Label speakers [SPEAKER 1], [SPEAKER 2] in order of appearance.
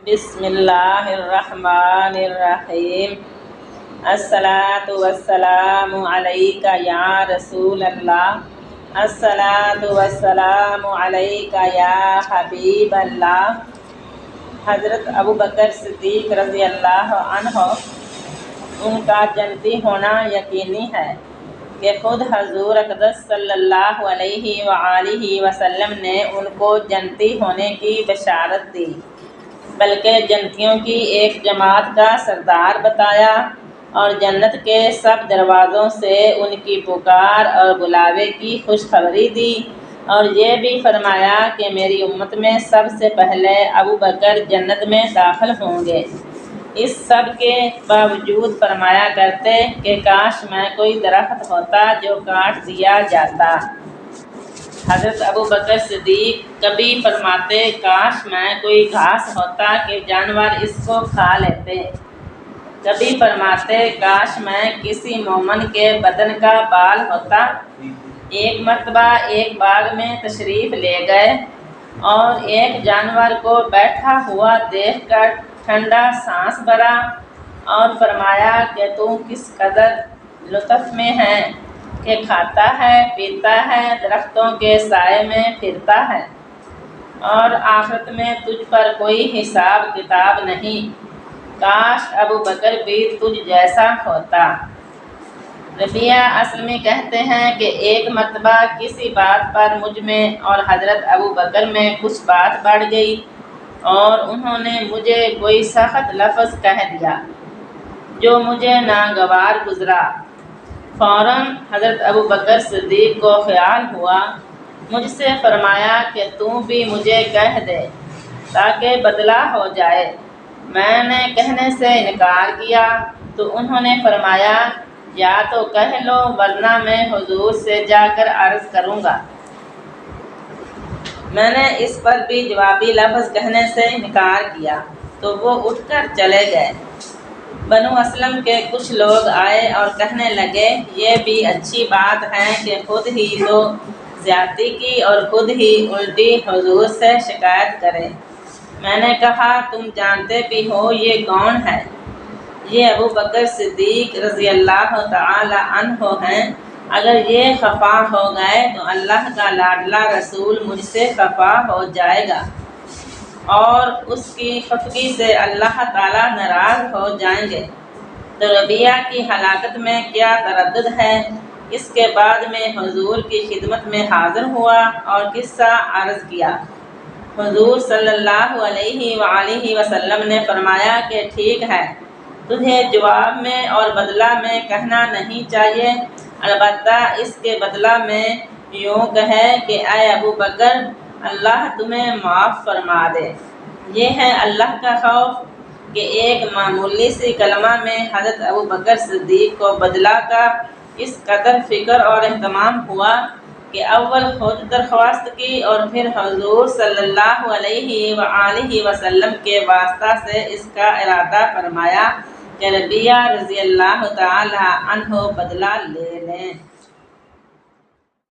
[SPEAKER 1] بسم اللہ الرحمن الرحیم۔ الصلاۃ والسلام علیک یا رسول اللہ، الصلاۃ والسلام علیک یا حبیب اللہ۔ حضرت ابوبکر صدیق رضی اللہ عنہ ان کا جنتی ہونا یقینی ہے کہ خود حضور اقدس صلی اللہ علیہ وآلہ وسلم نے ان کو جنتی ہونے کی بشارت دی، بلکہ جنتیوں کی ایک جماعت کا سردار بتایا اور جنت کے سب دروازوں سے ان کی پکار اور بلاوے کی خوشخبری دی، اور یہ بھی فرمایا کہ میری امت میں سب سے پہلے ابوبکر جنت میں داخل ہوں گے۔ اس سب کے باوجود فرمایا کرتے کہ کاش میں کوئی درخت ہوتا جو کاٹ دیا جاتا۔ حضرت ابوبکر صدیق کبھی فرماتے کاش میں کوئی گھاس ہوتا کہ جانور اس کو کھا لیتے، کبھی فرماتے کاش میں کسی مومن کے بدن کا بال ہوتا۔ ایک مرتبہ ایک باغ میں تشریف لے گئے اور ایک جانور کو بیٹھا ہوا دیکھ کر ٹھنڈا سانس بھرا اور فرمایا کہ تو کس قدر لطف میں ہے کہ کھاتا ہے، پیتا ہے، درختوں کے سائے میں پھرتا ہے، اور آخرت میں تجھ پر کوئی حساب کتاب نہیں۔ کاش ابوبکر بھی تجھ جیسا ہوتا۔ ربیعہ اسلمی کہتے ہیں کہ ایک مرتبہ کسی بات پر مجھ میں اور حضرت ابوبکر میں کچھ بات بڑھ گئی اور انہوں نے مجھے کوئی سخت لفظ کہہ دیا جو مجھے ناگوار گزرا۔ فوراً حضرت ابوبکر صدیق کو خیال ہوا، مجھ سے فرمایا کہ تو بھی مجھے کہہ دے تاکہ بدلہ ہو جائے۔ میں نے کہنے سے انکار کیا تو انہوں نے فرمایا یا تو کہہ لو ورنہ میں حضور سے جا کر عرض کروں گا۔ میں نے اس پر بھی جوابی لفظ کہنے سے انکار کیا تو وہ اٹھ کر چلے گئے۔ بنو اسلم کے کچھ لوگ آئے اور کہنے لگے یہ بھی اچھی بات ہے کہ خود ہی تو زیادتی کی اور خود ہی الٹی حضور سے شکایت کرے۔ میں نے کہا تم جانتے بھی ہو یہ کون ہے؟ یہ ابوبکر صدیق رضی اللہ تعالی عنہ ہیں۔ اگر یہ خفا ہو گئے تو اللہ کا لاڈلا رسول مجھ سے خفا ہو جائے گا اور اس کی خفگی سے اللہ تعالیٰ ناراض ہو جائیں گے۔ تو ربیعہ کی ہلاکت میں کیا تردد ہے؟ اس کے بعد میں حضور کی خدمت میں حاضر ہوا اور قصہ عرض کیا۔ حضور صلی اللہ علیہ وآلہ وسلم نے فرمایا کہ ٹھیک ہے، تجھے جواب میں اور بدلہ میں کہنا نہیں چاہیے، البتہ اس کے بدلہ میں یوں کہے کہ اے ابوبکر اللہ تمہیں معاف فرما دے۔ یہ ہے اللہ کا خوف کہ ایک معمولی سی کلمہ میں حضرت ابوبکر صدیق کو بدلہ کا اس قدر فکر اور اہتمام ہوا کہ اول خود درخواست کی اور پھر حضور صلی اللہ علیہ وآلہ وسلم کے واسطہ سے اس کا ارادہ فرمایا کہ ربیعہ رضی اللہ تعالی عنہ بدلہ لے لیں۔